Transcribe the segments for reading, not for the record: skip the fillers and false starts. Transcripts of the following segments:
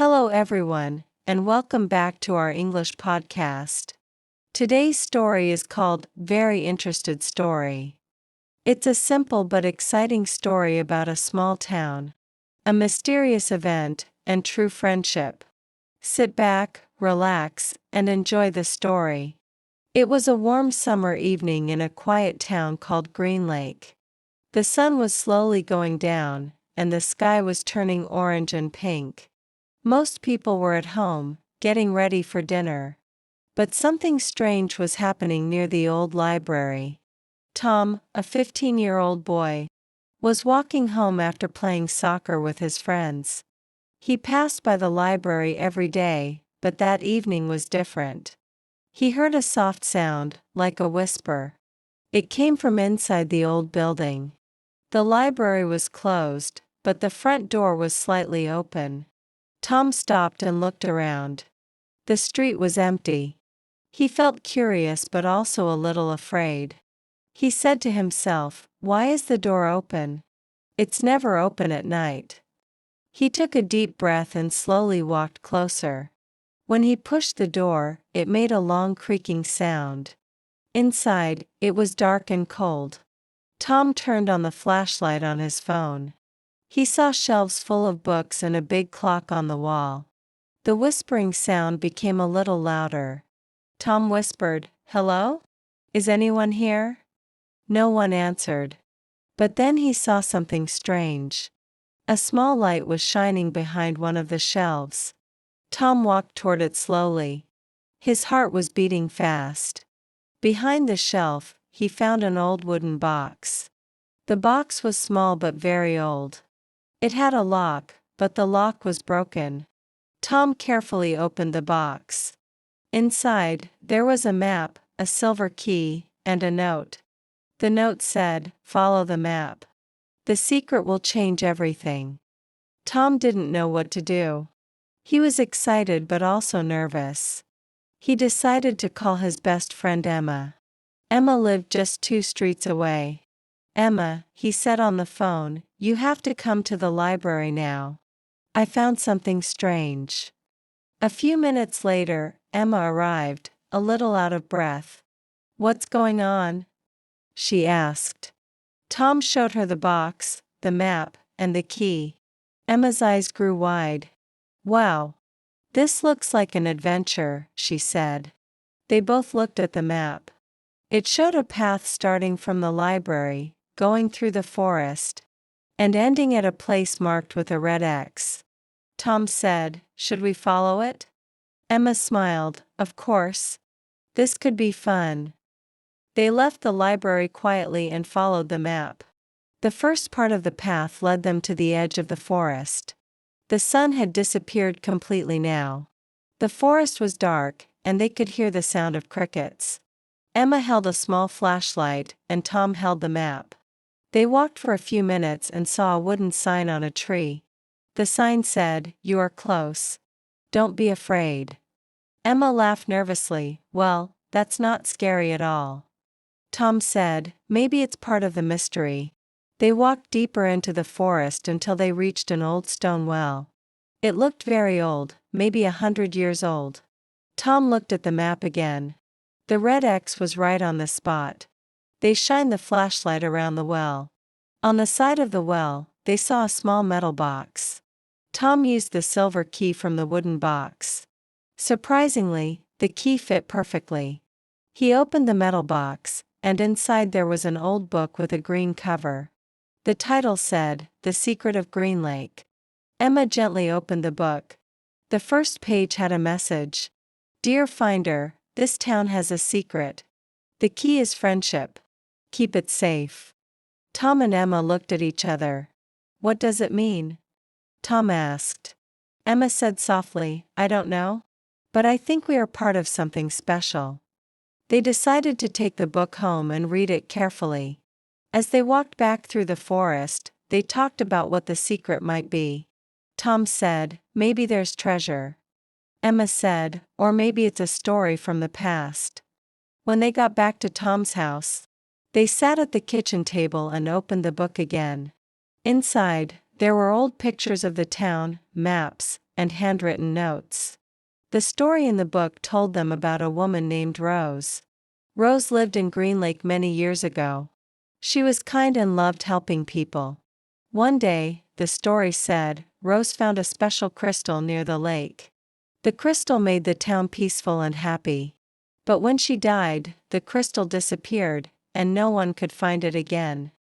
Hello, everyone, and welcome back to our English podcast. Today's story is called Very Interested Story. It's a simple but exciting story about a small town, a mysterious event, and true friendship. Sit back, relax, and enjoy the story. It was a warm summer evening in a quiet town called Green Lake. The sun was slowly going down, and the sky was turning orange and pink. Most people were at home, getting ready for dinner. But something strange was happening near the old library. Tom, a 15-year-old boy, was walking home after playing soccer with his friends. He passed by the library every day, but that evening was different. He heard a soft sound, like a whisper. It came from inside the old building. The library was closed, but the front door was slightly open. Tom stopped and looked around. The street was empty. He felt curious but also a little afraid. He said to himself, "Why is the door open? It's never open at night." He took a deep breath and slowly walked closer. When he pushed the door, it made a long creaking sound. Inside, it was dark and cold. Tom turned on the flashlight on his phone. He saw shelves full of books and a big clock on the wall. The whispering sound became a little louder. Tom whispered, "Hello? Is anyone here?" No one answered. But then he saw something strange. A small light was shining behind one of the shelves. Tom walked toward it slowly. His heart was beating fast. Behind the shelf, he found an old wooden box. The box was small but very old. It had a lock, but the lock was broken. Tom carefully opened the box. Inside, there was a map, a silver key, and a note. The note said, "Follow the map. The secret will change everything." Tom didn't know what to do. He was excited but also nervous. He decided to call his best friend Emma. Emma lived just 2 streets away. "Emma," he said on the phone, "you have to come to the library now. I found something strange." A few minutes later, Emma arrived, a little out of breath. "What's going on?" she asked. Tom showed her the box, the map, and the key. Emma's eyes grew wide. "Wow! This looks like an adventure," she said. They both looked at the map. It showed a path starting from the library, going through the forest, and ending at a place marked with a red X. Tom said, "Should we follow it?" Emma smiled, "Of course. This could be fun." They left the library quietly and followed the map. The first part of the path led them to the edge of the forest. The sun had disappeared completely now. The forest was dark, and they could hear the sound of crickets. Emma held a small flashlight, and Tom held the map. They walked for a few minutes and saw a wooden sign on a tree. The sign said, "You are close. Don't be afraid." Emma laughed nervously. "Well, that's not scary at all." Tom said, "Maybe it's part of the mystery." They walked deeper into the forest until they reached an old stone well. It looked very old, maybe 100 years old. Tom looked at the map again. The red X was right on the spot. They shined the flashlight around the well. On the side of the well, they saw a small metal box. Tom used the silver key from the wooden box. Surprisingly, the key fit perfectly. He opened the metal box, and inside there was an old book with a green cover. The title said, "The Secret of Green Lake." Emma gently opened the book. The first page had a message. "Dear Finder, this town has a secret. The key is friendship. Keep it safe." Tom and Emma looked at each other. "What does it mean?" Tom asked. Emma said softly, "I don't know. But I think we are part of something special." They decided to take the book home and read it carefully. As they walked back through the forest, they talked about what the secret might be. Tom said, "Maybe there's treasure." Emma said, "Or maybe it's a story from the past." When they got back to Tom's house, they sat at the kitchen table and opened the book again. Inside, there were old pictures of the town, maps, and handwritten notes. The story in the book told them about a woman named Rose. Rose lived in Green Lake many years ago. She was kind and loved helping people. One day, the story said, Rose found a special crystal near the lake. The crystal made the town peaceful and happy. But when she died, the crystal disappeared, and no one could find it again.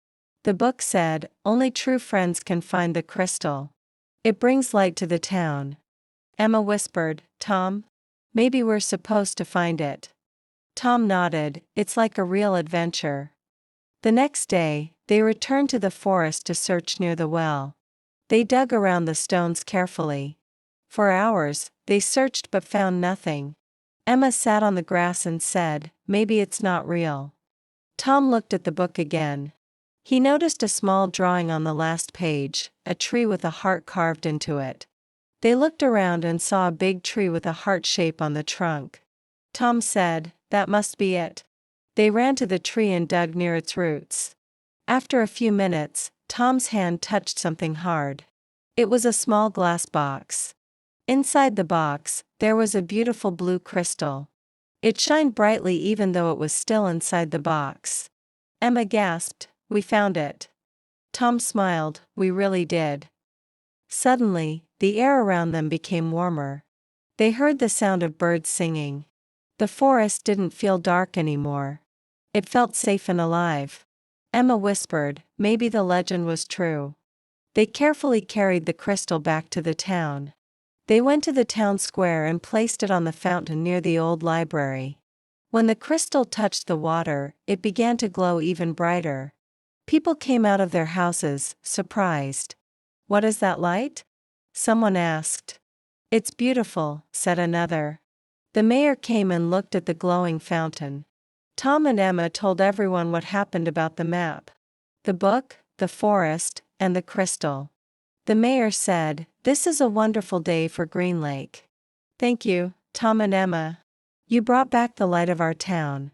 The book said, only true friends can find the crystal. It brings light to the town. Emma whispered, Tom? Maybe we're supposed to find it. Tom nodded, it's like a real adventure. The next day, they returned to the forest to search near the well. They dug around the stones carefully. For hours, they searched but found nothing. Emma sat on the grass and said, maybe it's not real. Tom looked at the book again. He noticed a small drawing on the last page, a tree with a heart carved into it. They looked around and saw a big tree with a heart shape on the trunk. Tom said, that must be it. They ran to the tree and dug near its roots. After a few minutes, Tom's hand touched something hard. It was a small glass box. Inside the box, there was a beautiful blue crystal. It shined brightly even though it was still inside the box. Emma gasped, we found it. Tom smiled, we really did. Suddenly, the air around them became warmer. They heard the sound of birds singing. The forest didn't feel dark anymore. It felt safe and alive. Emma whispered, maybe the legend was true. They carefully carried the crystal back to the town. They went to the town square and placed it on the fountain near the old library. When the crystal touched the water, it began to glow even brighter. People came out of their houses, surprised. What is that light? Someone asked. It's beautiful, said another. The mayor came and looked at the glowing fountain. Tom and Emma told everyone what happened about the map, the book, the forest, and the crystal. The mayor said, this is a wonderful day for Green Lake. Thank you, Tom and Emma. You brought back the light of our town.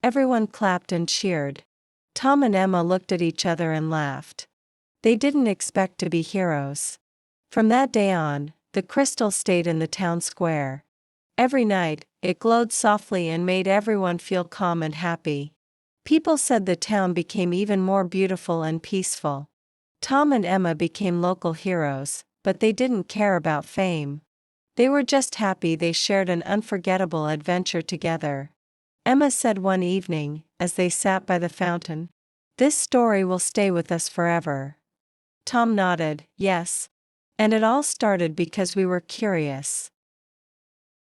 Everyone clapped and cheered. Tom and Emma looked at each other and laughed. They didn't expect to be heroes. From that day on, the crystal stayed in the town square. Every night, it glowed softly and made everyone feel calm and happy. People said the town became even more beautiful and peaceful. Tom and Emma became local heroes, but they didn't care about fame. They were just happy they shared an unforgettable adventure together. Emma said one evening, as they sat by the fountain, this story will stay with us forever. Tom nodded, yes. And it all started because we were curious.